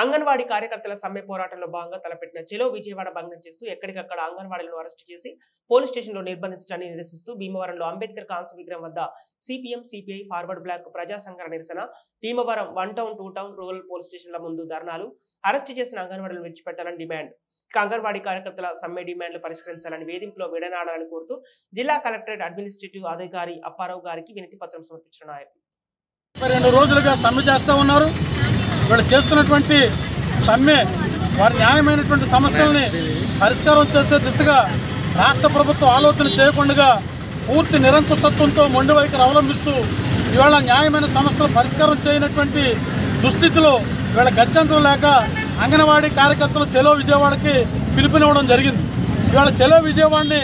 అంగన్వాడీ కార్యకర్తల సమ్మె పోరాటంలో భాగంగా తలపెట్టిన చెలో విజయవాడ భంగం చేస్తూ ఎక్కడికక్కడ అంగన్వాడీలను అరెస్టు చేసి పోలీస్ స్టేషన్లో నిర్బంధించడాన్ని నిరసిస్తూ భీమవరంలో అంబేద్కర్ కాంస్య విగ్రహం వద్ద సిపిఎం సిపిఐ ఫార్వర్డ్ బ్లాక్ ప్రజా సంఘాల నిరసన, Bhimavaram 1 town 2 town rural police స్టేషన్ల ముందు ధర్నాలు, అరెస్టు చేసిన అంగన్వాడీలను విడిచిపెట్టాలని డిమాండ్. అంగన్వాడీ కార్యకర్తల సమ్మె డిమాండ్లు పరిష్కరించాలని వేధింపులో విడనాడాలని కోరుతూ జిల్లా కలెక్టరేట్ అడ్మినిస్ట్రేటివ్ అధికారి అప్పారావు గారికి వినతి పత్రం సమర్పించిన నాయకులు 2 రోజులుగా సమ్మె చేస్తూ ఉన్నారు. వీళ్ళు చేస్తున్నటువంటి సమ్మె వారి న్యాయమైనటువంటి సమస్యల్ని పరిష్కారం చేసే దిశగా రాష్ట్ర ప్రభుత్వం ఆలోచన చేయకుండా పూర్తి నిరంకుశత్వంతో మొండి వైఖరి అవలంబిస్తూ ఇవాళ న్యాయమైన సమస్యలు పరిష్కారం చేయనటువంటి దుస్థితిలో వీళ్ళ గత్యంతరం లేక అంగన్వాడీ కార్యకర్తలు చెలో విజయవాడకి పిలుపునివ్వడం జరిగింది. ఇవాళ చెలో విజయవాడని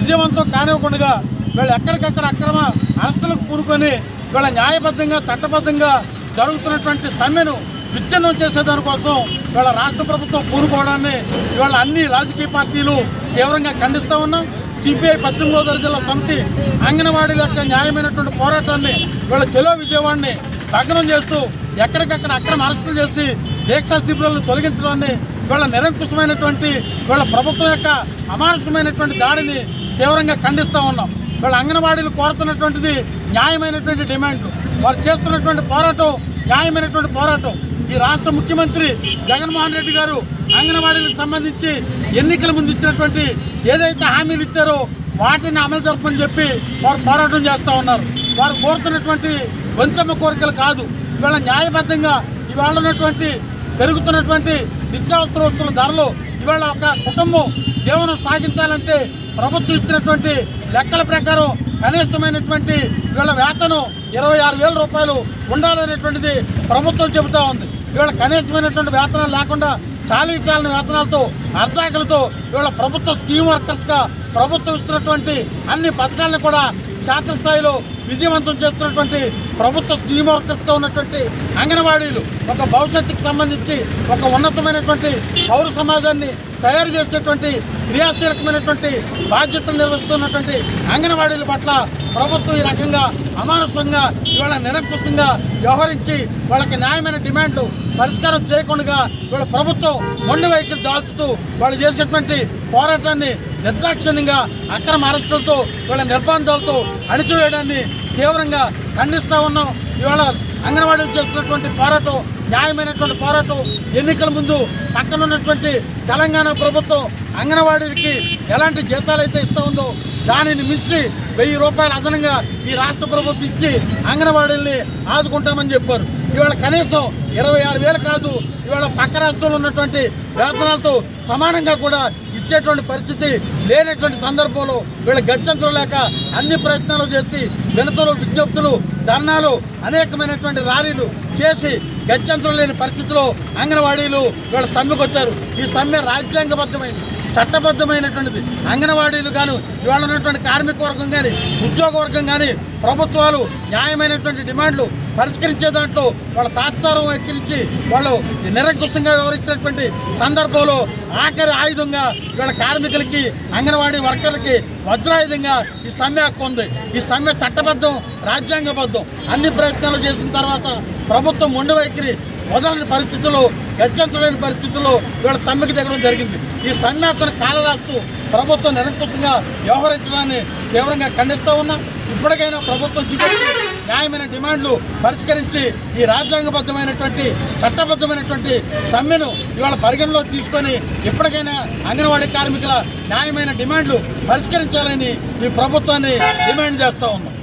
విజయవంతం కానివ్వకుండా వీళ్ళు ఎక్కడికక్కడ అక్రమ అరెస్టులకు పూనుకొని వీళ్ళ న్యాయబద్ధంగా చట్టబద్ధంగా జరుగుతున్నటువంటి సమ్మెను విచ్ఛిన్నం చేసేదానికోసం ఇవాళ రాష్ట్ర ప్రభుత్వం పూనుకోవడాన్ని ఇవాళ అన్ని రాజకీయ పార్టీలు తీవ్రంగా ఖండిస్తూ ఉన్నాం. సిపిఐ పశ్చిమ గోదావరి జిల్లా సమితి అంగన్వాడీల యొక్క న్యాయమైనటువంటి పోరాటాన్ని వీళ్ళ చెలో విజయవాడని భగ్నం చేస్తూ ఎక్కడికక్కడ అక్రమ అరెస్టులు చేసి దీక్షా శిబిరాలను తొలగించడాన్ని వీళ్ళ నిరంకుశమైనటువంటి వీళ్ళ ప్రభుత్వం యొక్క అమానుషమైనటువంటి దాడిని తీవ్రంగా ఖండిస్తూ ఉన్నాం. వీళ్ళ అంగన్వాడీలు కోరుతున్నటువంటిది న్యాయమైనటువంటి డిమాండ్లు, వారు చేస్తున్నటువంటి పోరాటం న్యాయమైనటువంటి పోరాటం. ఈ రాష్ట్ర ముఖ్యమంత్రి జగన్మోహన్ రెడ్డి గారు అంగన్వాడీలకు సంబంధించి ఎన్నికల ముందు ఇచ్చినటువంటి ఏదైతే హామీలు ఇచ్చారో వాటిని అమలు జరపని చెప్పి వారు పోరాటం చేస్తూ ఉన్నారు. వారు కోరుతున్నటువంటి వంచమ్మ కోరికలు కాదు, ఇవాళ న్యాయబద్ధంగా ఇవాళ ఉన్నటువంటి పెరుగుతున్నటువంటి నిత్యావసర వస్తువుల ధరలు ఇవాళ ఒక కుటుంబం జీవనం సాగించాలంటే ప్రభుత్వం ఇచ్చినటువంటి లెక్కల ప్రకారం కనీసమైనటువంటి ఇవాళ వేతనం 26,000 రూపాయలు ఉండాలనేటువంటిది ప్రభుత్వం చెబుతూ ఉంది. ఇవాళ కనీసమైనటువంటి వేతనాలు లేకుండా చాలీ వేతనాలతో అర్ధాకలతో ఇవాళ ప్రభుత్వ స్కీమ్ వర్కర్స్గా ప్రభుత్వం ఇస్తున్నటువంటి అన్ని పథకాలను కూడా క్షేత్రస్థాయిలో విజయవంతం చేస్తున్నటువంటి ప్రభుత్వ స్కీమ్ వర్కర్స్గా ఉన్నటువంటి అంగన్వాడీలు ఒక భవిష్యత్తుకు సంబంధించి ఒక ఉన్నతమైనటువంటి పౌర సమాజాన్ని తయారు చేసేటువంటి క్రియాశీలకమైనటువంటి బాధ్యతలు నిర్వహిస్తున్నటువంటి అంగన్వాడీల పట్ల ప్రభుత్వం ఈ రకంగా అమానుషంగా ఇవాళ నిరంకుశంగా వ్యవహరించి వాళ్ళకి న్యాయమైన డిమాండ్లు పరిష్కారం చేయకుండా ఇవాళ ప్రభుత్వం మొండి వైఖరి దాల్చుతూ వాళ్ళు చేసేటువంటి పోరాటాన్ని నిర్దాక్షిణ్యంగా అక్రమ అరెస్టులతో వీళ్ళ నిర్బంధాలతో అణిచివేయడాన్ని తీవ్రంగా ఖండిస్తూ ఉన్నాం. ఇవాళ అంగన్వాడీలు చేస్తున్నటువంటి పోరాటం న్యాయమైనటువంటి పోరాటం. ఎన్నికల ముందు పక్కనున్నటువంటి తెలంగాణ ప్రభుత్వం అంగన్వాడీలకి ఎలాంటి జీతాలు అయితే ఇస్తూ ఉందో దానిని మించి 1000 రూపాయలు అదనంగా ఈ రాష్ట్ర ప్రభుత్వం ఇచ్చి అంగన్వాడీల్ని ఆదుకుంటామని చెప్పారు. ఇవాళ కనీసం 26,000 కాదు, ఇవాళ పక్క రాష్ట్రంలో ఉన్నటువంటి వేతనాలతో సమానంగా కూడా ఇచ్చేటువంటి పరిస్థితి లేనటువంటి సందర్భంలో వీళ్ళ గత్యంతరం లేక అన్ని ప్రయత్నాలు చేసి వినతులు, విజ్ఞప్తులు, ధర్నాలు, అనేకమైనటువంటి ర్యాలీలు చేసి గత్యంతరం లేని పరిస్థితిలో అంగన్వాడీలు వీళ్ళ సమ్మెకు వచ్చారు. ఈ సమ్మె రాజ్యాంగబద్ధమైనది, చట్టబద్ధమైనటువంటిది. అంగన్వాడీలు కానీ ఇవాళ ఉన్నటువంటి కార్మిక వర్గం కానీ ఉద్యోగ వర్గం కానీ ప్రభుత్వాలు న్యాయమైనటువంటి డిమాండ్లు పరిష్కరించే దాంట్లో వాళ్ళ తాత్సారం ఎక్కించి వాళ్ళు నిరంకుశంగా వ్యవహరించినటువంటి సందర్భంలో ఆఖరి ఆయుధంగా వీళ్ళ కార్మికులకి అంగన్వాడీ వర్కర్లకి వజ్రాయుధంగా ఈ సమ్మె హక్కు ఉంది. ఈ సమ్మె చట్టబద్ధం, రాజ్యాంగబద్ధం. అన్ని ప్రయత్నాలు చేసిన తర్వాత ప్రభుత్వం మొండి వైఖరి వదలని పరిస్థితుల్లో, గత్యంతరలేని పరిస్థితుల్లో వీళ్ళ సమ్మెకి దిగడం జరిగింది. ఈ సమ్మె హక్కును కాలరాస్తూ ప్రభుత్వం నిరంకుశంగా వ్యవహరించడాన్ని తీవ్రంగా ఖండిస్తూ ఉన్నాం. ఇప్పటికైనా ప్రభుత్వం దిగొచ్చి న్యాయమైన డిమాండ్లు పరిష్కరించి ఈ రాజ్యాంగబద్ధమైనటువంటి చట్టబద్ధమైనటువంటి సమ్మెను ఇవాళ పరిగణలో తీసుకొని ఇప్పటికైనా అంగన్వాడీ కార్మికుల న్యాయమైన డిమాండ్లు పరిష్కరించాలని ఈ ప్రభుత్వాన్ని డిమాండ్ చేస్తూ ఉన్నాం.